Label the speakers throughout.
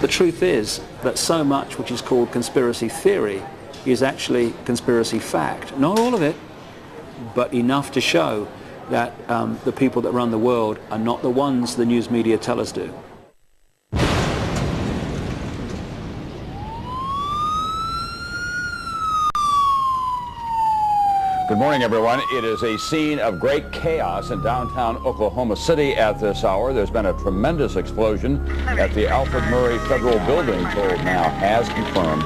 Speaker 1: The truth is that so much which is called conspiracy theory is actually conspiracy fact. Not all of it, but enough to show that the people that run the world are not the ones the news media tell us do.
Speaker 2: Good morning, everyone. It is a scene of great chaos in downtown Oklahoma City at this hour. There's been a tremendous explosion at the Alfred Murray Federal Building, told now has confirmed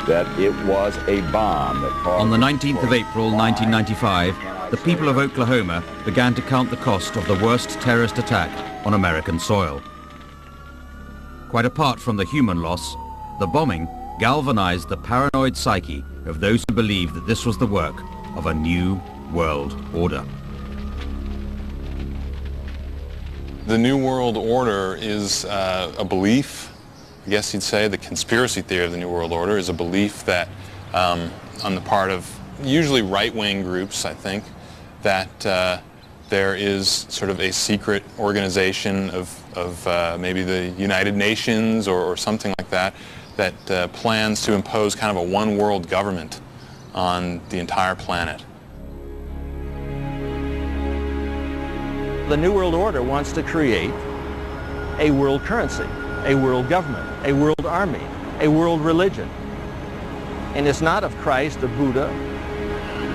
Speaker 2: that it was a bomb that caused...
Speaker 3: On the 19th of April, 1995, the people of Oklahoma began to count the cost of the worst terrorist attack on American soil. Quite apart from the human loss, the bombing galvanized the paranoid psyche of those who believed that this was the work of a new world order.
Speaker 4: The New World Order is a belief, I guess you'd say, the conspiracy theory of the New World Order is a belief that on the part of usually right-wing groups, I think, that there is sort of a secret organization of maybe the United Nations or something like that, that plans to impose kind of a one-world government on the entire planet.
Speaker 5: The New World Order wants to create a world currency, a world government, a world army, a world religion. And it's not of Christ, of Buddha,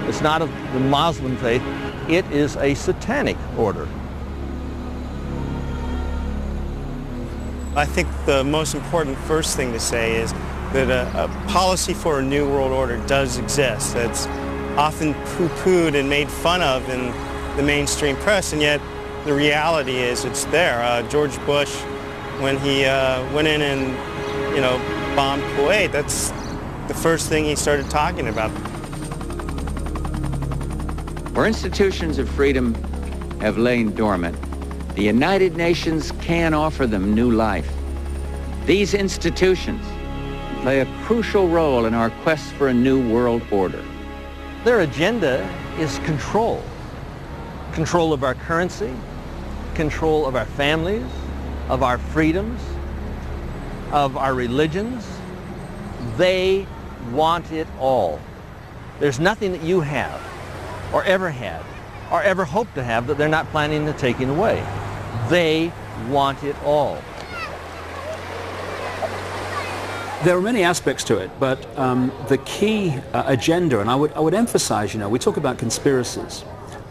Speaker 5: it's not of the Muslim faith, it is a satanic order.
Speaker 6: I think the most important first thing to say is that a policy for a new world order does exist. That's often poo-pooed and made fun of in the mainstream press, and yet the reality is it's there. George Bush, when he went in and, bombed Kuwait, that's the first thing he started talking about.
Speaker 7: Where institutions of freedom have lain dormant, the United Nations can offer them new life. These institutions play a crucial role in our quest for a new world order.
Speaker 5: Their agenda is control. Control of our currency, control of our families, of our freedoms, of our religions. They want it all. There's nothing that you have, or ever had, or ever hope to have that they're not planning on taking away. They want it all.
Speaker 1: There are many aspects to it, but the key agenda, and I would emphasize, we talk about conspiracies.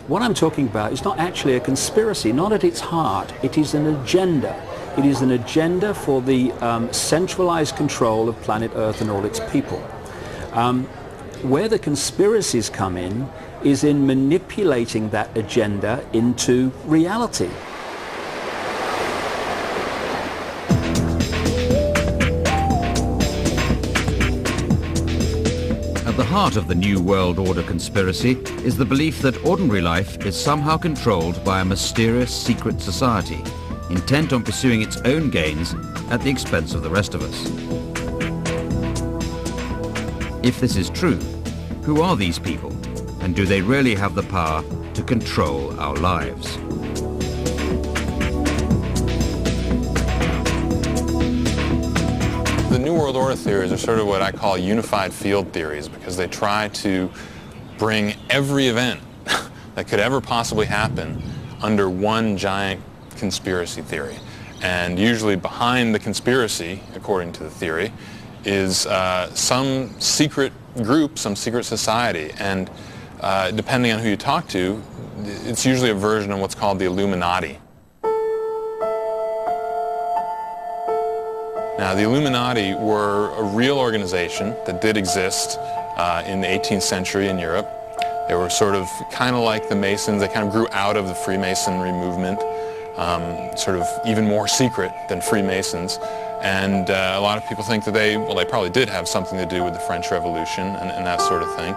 Speaker 1: What I'm talking about is not actually a conspiracy, not at its heart. It is an agenda. It is an agenda for the centralized control of planet Earth and all its people. Where the conspiracies come in is in manipulating that agenda into reality.
Speaker 3: At the heart of the New World Order conspiracy is the belief that ordinary life is somehow controlled by a mysterious secret society, intent on pursuing its own gains at the expense of the rest of us. If this is true, who are these people, and do they really have the power to control our lives?
Speaker 4: The New World Order theories are sort of what I call unified field theories, because they try to bring every event that could ever possibly happen under one giant conspiracy theory. And usually behind the conspiracy, according to the theory, is some secret group, some secret society. And depending on who you talk to, it's usually a version of what's called the Illuminati. Now, the Illuminati were a real organization that did exist in the 18th century in Europe. They were sort of kind of like the Masons. They kind of grew out of the Freemasonry movement, sort of even more secret than Freemasons. And a lot of people think that they probably did have something to do with the French Revolution and that sort of thing.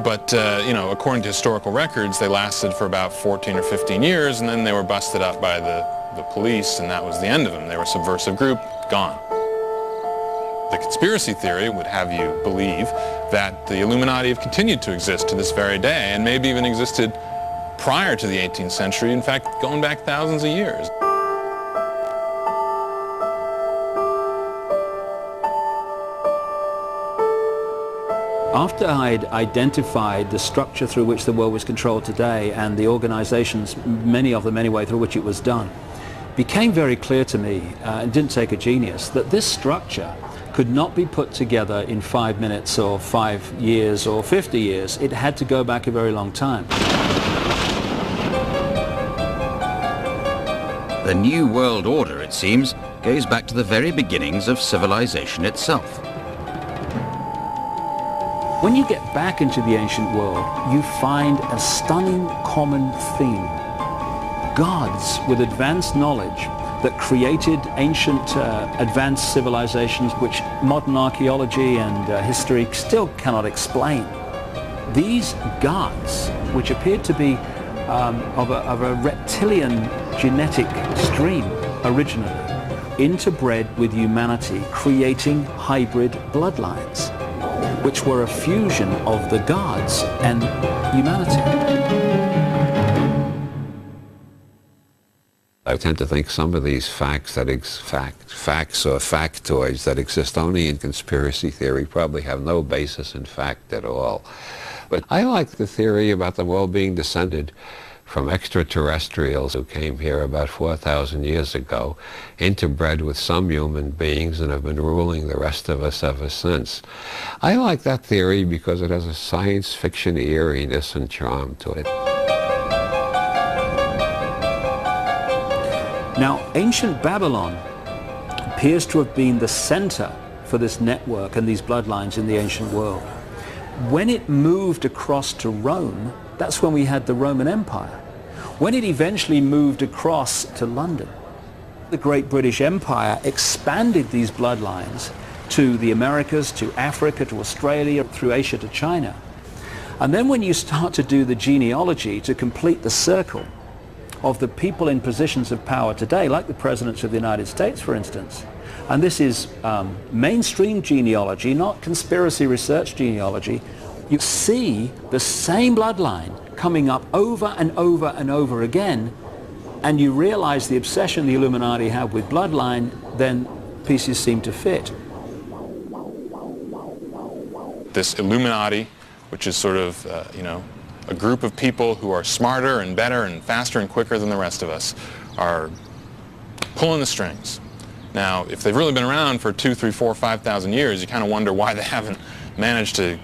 Speaker 4: But according to historical records, they lasted for about 14 or 15 years, and then they were busted up by the police, and that was the end of them. They were a subversive group, gone. The conspiracy theory would have you believe that the Illuminati have continued to exist to this very day, and maybe even existed prior to the 18th century, in fact, going back thousands of years.
Speaker 1: After I'd identified the structure through which the world was controlled today and the organizations, many of them anyway, through which it was done, became very clear to me, and didn't take a genius, that this structure could not be put together in 5 minutes or 5 years or 50 years. It had to go back a very long time.
Speaker 3: The New World Order, it seems, goes back to the very beginnings of civilization itself.
Speaker 1: When you get back into the ancient world, you find a stunning common theme. Gods with advanced knowledge that created ancient advanced civilizations which modern archaeology and history still cannot explain. These gods, which appeared to be of a reptilian genetic stream originally, interbred with humanity, creating hybrid bloodlines, which were a fusion of the gods and humanity.
Speaker 8: I tend to think some of these facts or factoids that exist only in conspiracy theory probably have no basis in fact at all. But I like the theory about them all being descended from extraterrestrials who came here about 4,000 years ago, interbred with some human beings and have been ruling the rest of us ever since. I like that theory because it has a science fiction eeriness and charm to it.
Speaker 1: Now, ancient Babylon appears to have been the center for this network and these bloodlines in the ancient world. When it moved across to Rome, that's when we had the Roman Empire. When it eventually moved across to London, the great British Empire expanded these bloodlines to the Americas, to Africa, to Australia, through Asia to China. And then when you start to do the genealogy to complete the circle of the people in positions of power today, like the presidents of the United States, for instance, and this is mainstream genealogy, not conspiracy research genealogy, you see the same bloodline coming up over and over and over again, and you realize the obsession the Illuminati have with bloodline, then pieces seem to fit.
Speaker 4: This Illuminati, which is sort of, a group of people who are smarter and better and faster and quicker than the rest of us, are pulling the strings. Now, if they've really been around for 2, 3, 4, 5,000 years, you kind of wonder why they haven't managed to,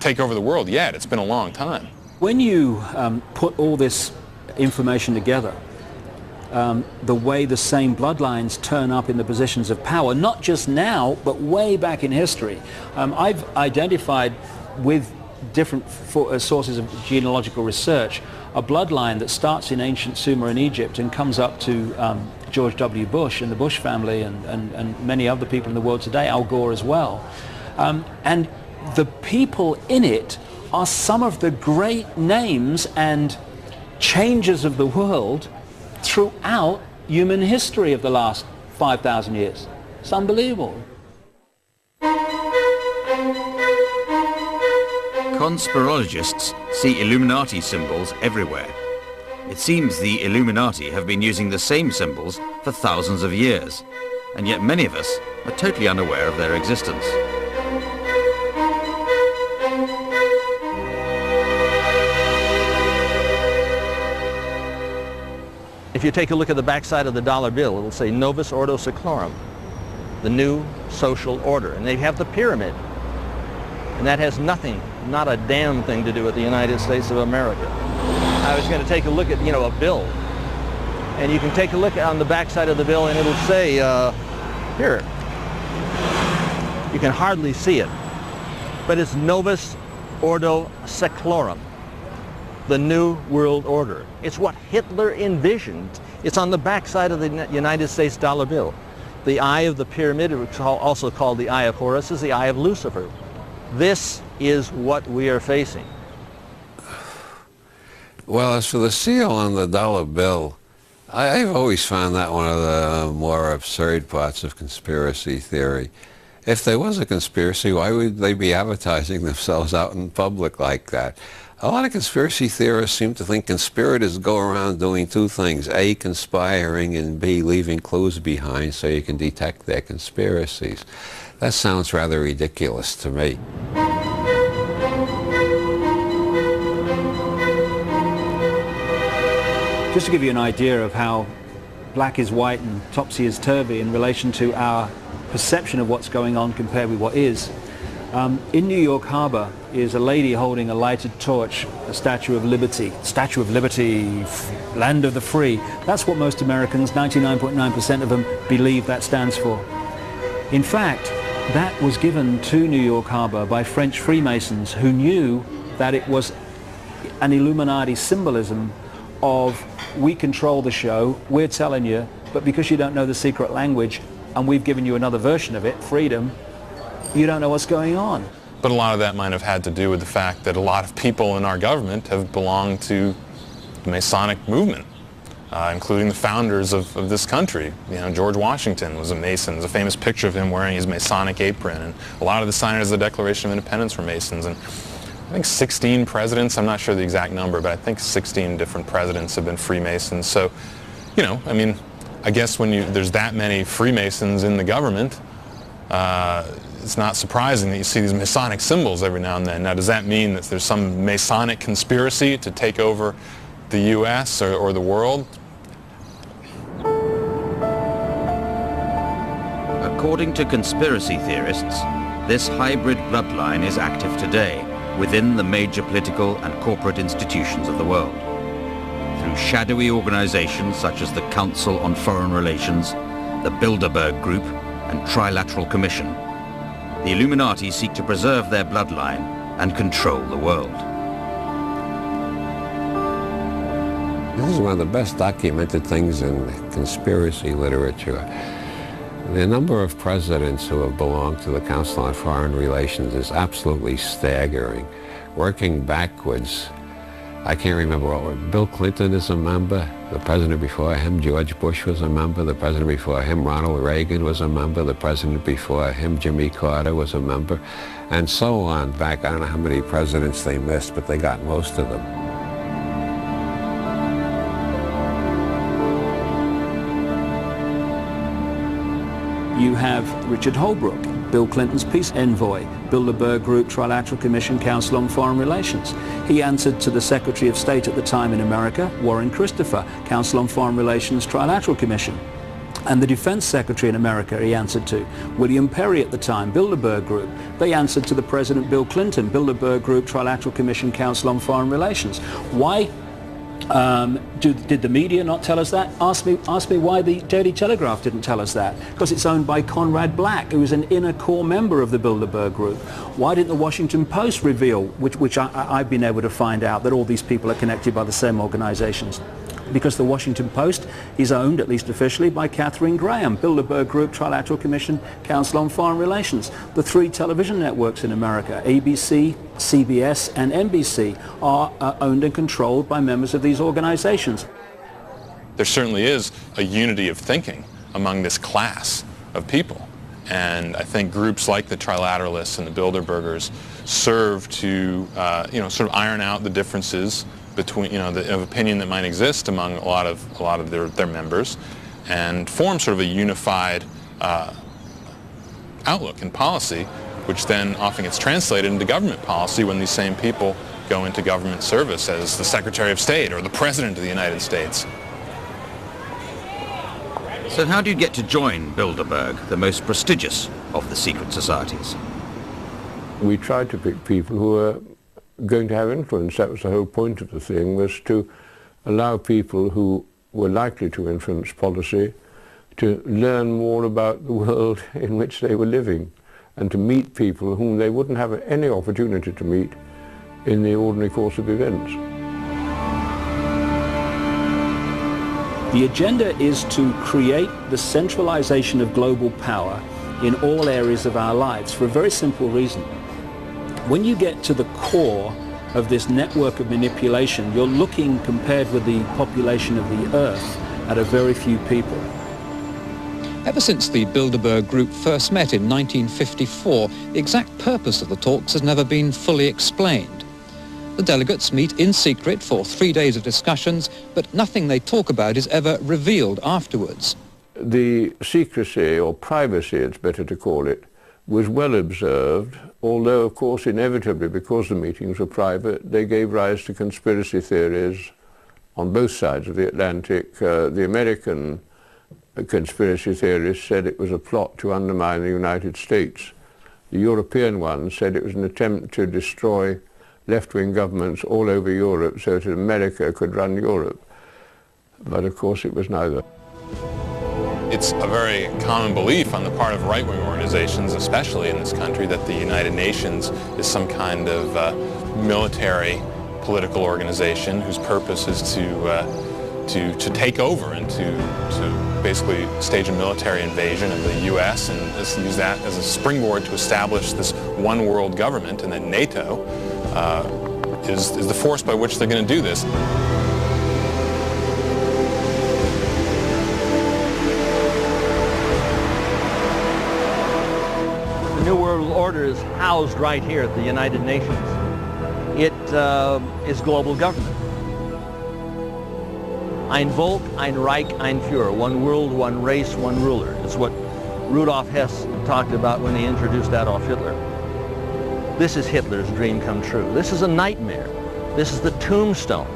Speaker 4: take over the world yet. It's been a long time.
Speaker 1: When you put all this information together, the way the same bloodlines turn up in the positions of power, not just now, but way back in history. I've identified with different sources of genealogical research a bloodline that starts in ancient Sumer in Egypt and comes up to George W. Bush and the Bush family and many other people in the world today, Al Gore as well. And the people in it are some of the great names and changers of the world throughout human history of the last 5,000 years. It's unbelievable.
Speaker 3: Conspirologists see Illuminati symbols everywhere. It seems the Illuminati have been using the same symbols for thousands of years, and yet many of us are totally unaware of their existence.
Speaker 5: If you take a look at the backside of the dollar bill, it'll say Novus Ordo Seclorum, the new social order. And they have the pyramid. And that has nothing, not a damn thing to do with the United States of America. I was going to take a look at, a bill. And you can take a look on the backside of the bill and it'll say, here. You can hardly see it. But it's Novus Ordo Seclorum, the New World Order. It's what Hitler envisioned. It's on the backside of the United States dollar bill. The eye of the pyramid, also called the eye of Horus, is the eye of Lucifer. This is what we are facing.
Speaker 8: Well, as for the seal on the dollar bill, I've always found that one of the more absurd parts of conspiracy theory. If there was a conspiracy, why would they be advertising themselves out in public like that? A lot of conspiracy theorists seem to think conspirators go around doing two things: A, conspiring, and B, leaving clues behind so you can detect their conspiracies. That sounds rather ridiculous to me.
Speaker 1: Just to give you an idea of how black is white and topsy is turvy in relation to our perception of what's going on compared with what is. In New York Harbor is a lady holding a lighted torch, a Statue of Liberty. Statue of Liberty, land of the free. That's what most Americans, 99.9% of them, believe that stands for. In fact, that was given to New York Harbor by French Freemasons who knew that it was an Illuminati symbolism of, we control the show, we're telling you, but because you don't know the secret language and we've given you another version of it, freedom, you don't know what's going on.
Speaker 4: But a lot of that might have had to do with the fact that a lot of people in our government have belonged to the Masonic movement, including the founders of this country. You know, George Washington was a Mason. There's a famous picture of him wearing his Masonic apron, and a lot of the signers of the Declaration of Independence were Masons. And I think 16 presidents, I'm not sure the exact number, but I think 16 different presidents have been Freemasons. So, you know, I mean, I guess when there's that many Freemasons in the government, it's not surprising that you see these Masonic symbols every now and then. Now, does that mean that there's some Masonic conspiracy to take over the U.S. or the world?
Speaker 3: According to conspiracy theorists, this hybrid bloodline is active today within the major political and corporate institutions of the world. Through shadowy organizations such as the Council on Foreign Relations, the Bilderberg Group, and Trilateral Commission, the Illuminati seek to preserve their bloodline and control the world.
Speaker 8: This is one of the best documented things in conspiracy literature. The number of presidents who have belonged to the Council on Foreign Relations is absolutely staggering. Working backwards, I can't remember what, Bill Clinton is a member, the president before him, George Bush was a member, the president before him, Ronald Reagan was a member, the president before him, Jimmy Carter was a member, and so on back. I don't know how many presidents they missed, but they got most of them.
Speaker 1: You have Richard Holbrooke, Bill Clinton's peace envoy, Bilderberg Group, Trilateral Commission, Council on Foreign Relations. He answered to the Secretary of State at the time in America, Warren Christopher, Council on Foreign Relations, Trilateral Commission. And the Defense Secretary in America he answered to, William Perry at the time, Bilderberg Group. They answered to the President Bill Clinton, Bilderberg Group, Trilateral Commission, Council on Foreign Relations. Why? Did the media not tell us that? Ask me why the Daily Telegraph didn't tell us that. Because it's owned by Conrad Black, who is an inner core member of the Bilderberg Group. Why didn't the Washington Post reveal, which I've been able to find out, that all these people are connected by the same organizations? Because the Washington Post is owned, at least officially, by Katharine Graham, Bilderberg Group, Trilateral Commission, Council on Foreign Relations. The three television networks in America, ABC, CBS, and NBC, are owned and controlled by members of these organizations.
Speaker 4: There certainly is a unity of thinking among this class of people. And I think groups like the Trilateralists and the Bilderbergers serve to, sort of iron out the differences between, of opinion that might exist among a lot of their members, and form sort of a unified outlook and policy, which then often gets translated into government policy when these same people go into government service as the Secretary of State or the President of the United States.
Speaker 3: So how do you get to join Bilderberg, the most prestigious of the secret societies?
Speaker 9: We tried to pick people who were going to have influence. That was the whole point of the thing, was to allow people who were likely to influence policy to learn more about the world in which they were living, and to meet people whom they wouldn't have any opportunity to meet in the ordinary course of events.
Speaker 1: The agenda is to create the centralization of global power in all areas of our lives for a very simple reason. When you get to the core of this network of manipulation, you're looking, compared with the population of the Earth, at a very few people.
Speaker 10: Ever since the Bilderberg Group first met in 1954, the exact purpose of the talks has never been fully explained. The delegates meet in secret for 3 days of discussions, but nothing they talk about is ever revealed afterwards.
Speaker 9: The secrecy, or privacy it's better to call it, was well observed, although of course inevitably, because the meetings were private, they gave rise to conspiracy theories on both sides of the Atlantic. The American conspiracy theorists said it was a plot to undermine the United States. The European ones said it was an attempt to destroy left-wing governments all over Europe so that America could run Europe. But of course it was neither.
Speaker 4: It's a very common belief on the part of right-wing organizations, especially in this country, that the United Nations is some kind of military political organization whose purpose is to take over and to basically stage a military invasion of the U.S. and use that as a springboard to establish this one world government, and that NATO is the force by which they're going to do this.
Speaker 5: The New World Order is housed right here at the United Nations. It is global government. Ein Volk, ein Reich, ein Führer. One world, one race, one ruler. Is what Rudolf Hess talked about when he introduced Adolf Hitler. This is Hitler's dream come true. This is a nightmare. This is the tombstone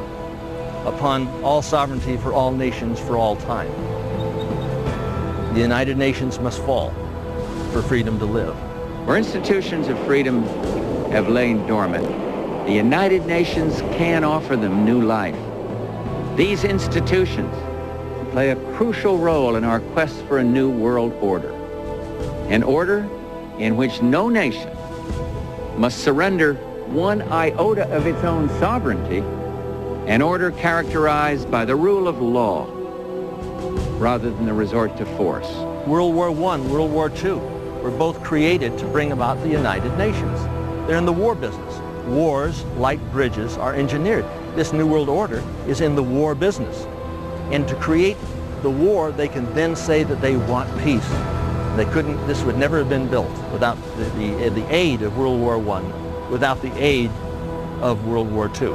Speaker 5: upon all sovereignty for all nations for all time. The United Nations must fall for freedom to live.
Speaker 7: Where institutions of freedom have lain dormant, the United Nations can offer them new life. These institutions play a crucial role in our quest for a new world order. An order in which no nation must surrender one iota of its own sovereignty, an order characterized by the rule of law rather than the resort to force.
Speaker 5: World War I, World War II were both created to bring about the United Nations. They're in the war business. Wars, like bridges, are engineered. This New World Order is in the war business. And to create the war, they can then say that they want peace. They couldn't, this would never have been built without the aid of World War I, without the aid of World War II.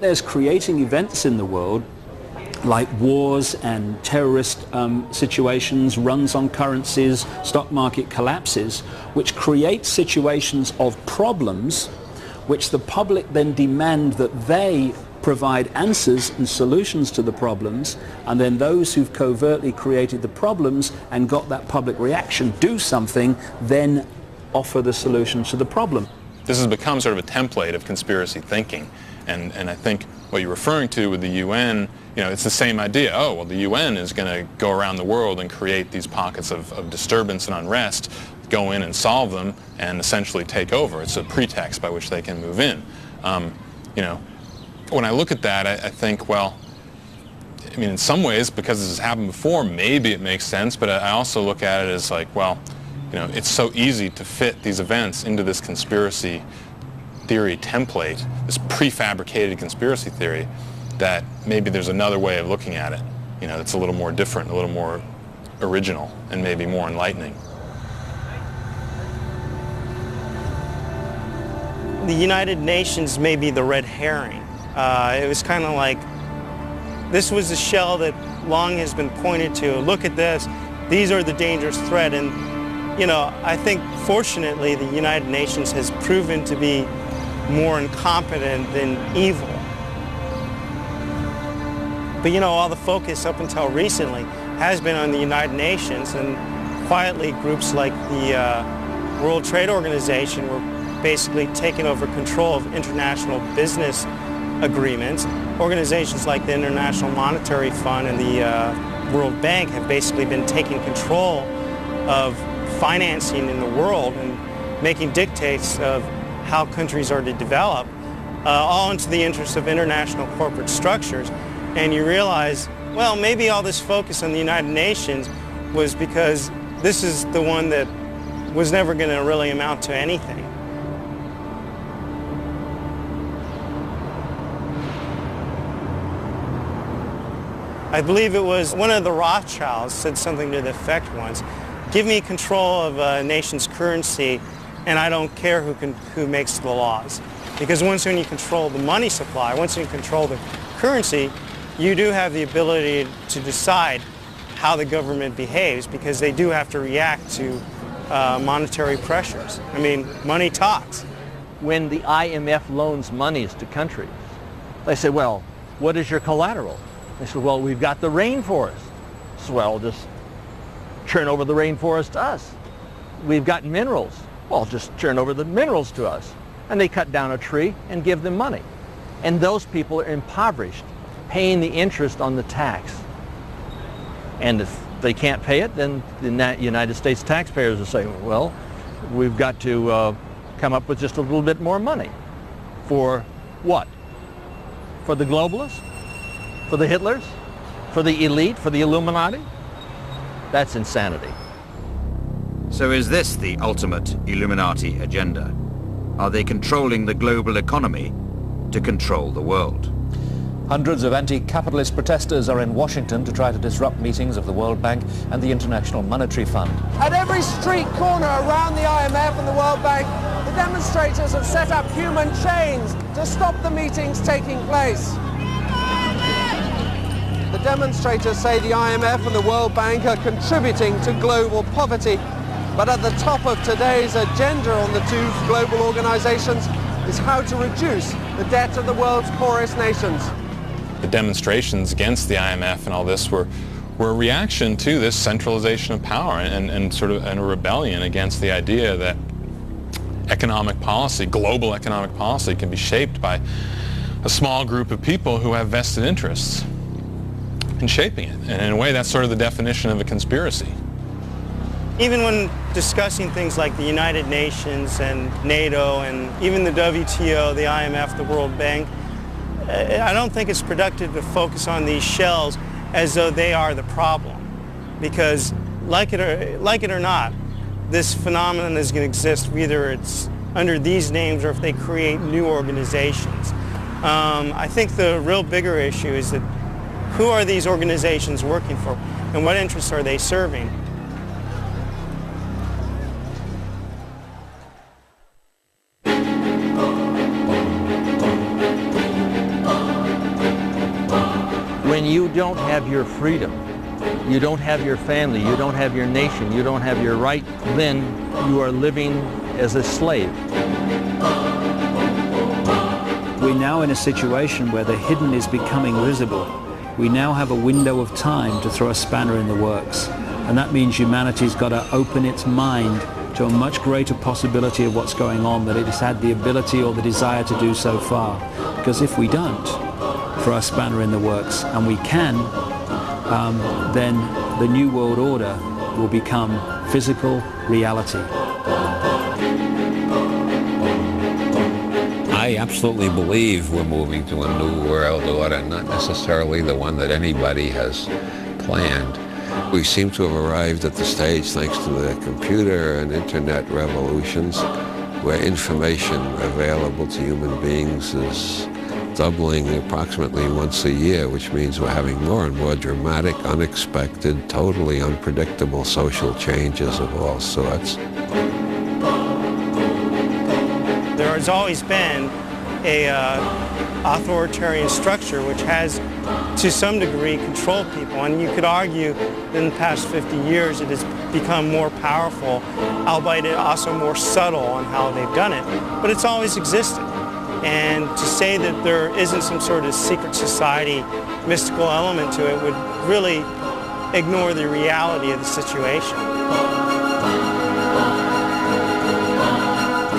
Speaker 1: There's creating events in the world like wars and terrorist situations, runs on currencies, stock market collapses, which create situations of problems which the public then demand that they provide answers and solutions to the problems, and then those who've covertly created the problems and got that public reaction do something, then offer the solution to the problem.
Speaker 4: This has become sort of a template of conspiracy thinking, and I think what you're referring to with the UN, you know, it's the same idea. Oh, well, the UN is going to go around the world and create these pockets of disturbance and unrest, go in and solve them, and essentially take over. It's a pretext by which they can move in. You know, when I look at that, I think, well, I mean, in some ways, because this has happened before, maybe it makes sense, but I also look at it as like, well, you know, it's so easy to fit these events into this conspiracy theory template, this prefabricated conspiracy theory, that maybe there's another way of looking at it, you know, that's a little more different, a little more original, and maybe more enlightening.
Speaker 6: The United Nations may be the red herring. It was kind of like, this was a shell that long has been pointed to. Look at this. These are the dangerous threat. And, you know, I think fortunately the United Nations has proven to be more incompetent than evil. But, you know, all the focus up until recently has been on the United Nations, and quietly groups like the World Trade Organization were basically taking over control of international business agreements. Organizations like the International Monetary Fund and the World Bank have basically been taking control of financing in the world and making dictates of how countries are to develop, all into the interest of international corporate structures. And you realize, well, maybe all this focus on the United Nations was because this is the one that was never going to really amount to anything. I believe it was one of the Rothschilds said something to the effect once, give me control of a nation's currency and I don't care who makes the laws. Because once when you control the money supply, once you control the currency, you do have the ability to decide how the government behaves, because they do have to react to monetary pressures. I mean, money talks.
Speaker 5: When the IMF loans monies to countries, they say, well, what is your collateral? They say, well, we've got the rainforest. So, well, just turn over the rainforest to us. We've got minerals. Well, just turn over the minerals to us. And they cut down a tree and give them money. And those people are impoverished, paying the interest on the tax. And if they can't pay it, then the United States taxpayers will say, well, we've got to come up with just a little bit more money. For what? For the globalists? For the Hitlers? For the elite? For the Illuminati? That's insanity.
Speaker 3: So is this the ultimate Illuminati agenda? Are they controlling the global economy to control the world?
Speaker 11: Hundreds of anti-capitalist protesters are in Washington to try to disrupt meetings of the World Bank and the International Monetary Fund.
Speaker 12: At every street corner around the IMF and the World Bank, the demonstrators have set up human chains to stop the meetings taking place. The demonstrators say the IMF and the World Bank are contributing to global poverty. But at the top of today's agenda on the two global organizations is how to reduce the debt of the world's poorest nations.
Speaker 4: The demonstrations against the IMF and all this were a reaction to this centralization of power and sort of a rebellion against the idea that economic policy, global economic policy, can be shaped by a small group of people who have vested interests in shaping it. And in a way, that's sort of the definition of a conspiracy.
Speaker 6: Even when discussing things like the United Nations and NATO and even the WTO, the IMF, the World Bank, I don't think it's productive to focus on these shells as though they are the problem. Because like it or not, this phenomenon is going to exist whether it's under these names or if they create new organizations. I think the real bigger issue is that who are these organizations working for and what interests are they serving?
Speaker 5: When you don't have your freedom, you don't have your family, you don't have your nation, you don't have your right, then you are living as a slave.
Speaker 1: We're now in a situation where the hidden is becoming visible. We now have a window of time to throw a spanner in the works. And that means humanity's got to open its mind to a much greater possibility of what's going on than it has had the ability or the desire to do so far. Because if we don't throw a spanner in the works, and we can, then the New World Order will become physical reality.
Speaker 8: I absolutely believe we're moving to a new world order, not necessarily the one that anybody has planned. We seem to have arrived at the stage, thanks to the computer and internet revolutions, where information available to human beings is doubling approximately once a year, which means we're having more and more dramatic, unexpected, totally unpredictable social changes of all sorts.
Speaker 6: There has always been a authoritarian structure which has, to some degree, controlled people. And you could argue that in the past 50 years it has become more powerful, albeit also more subtle on how they've done it. But it's always existed. And to say that there isn't some sort of secret society mystical element to it would really ignore the reality of the situation.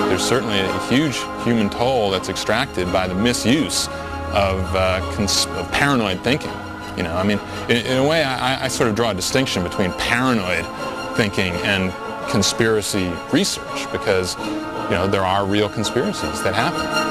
Speaker 4: There's certainly a huge human toll that's extracted by the misuse of paranoid thinking. You know, I mean, in a way, I sort of draw a distinction between paranoid thinking and conspiracy research, because, you know, there are real conspiracies that happen.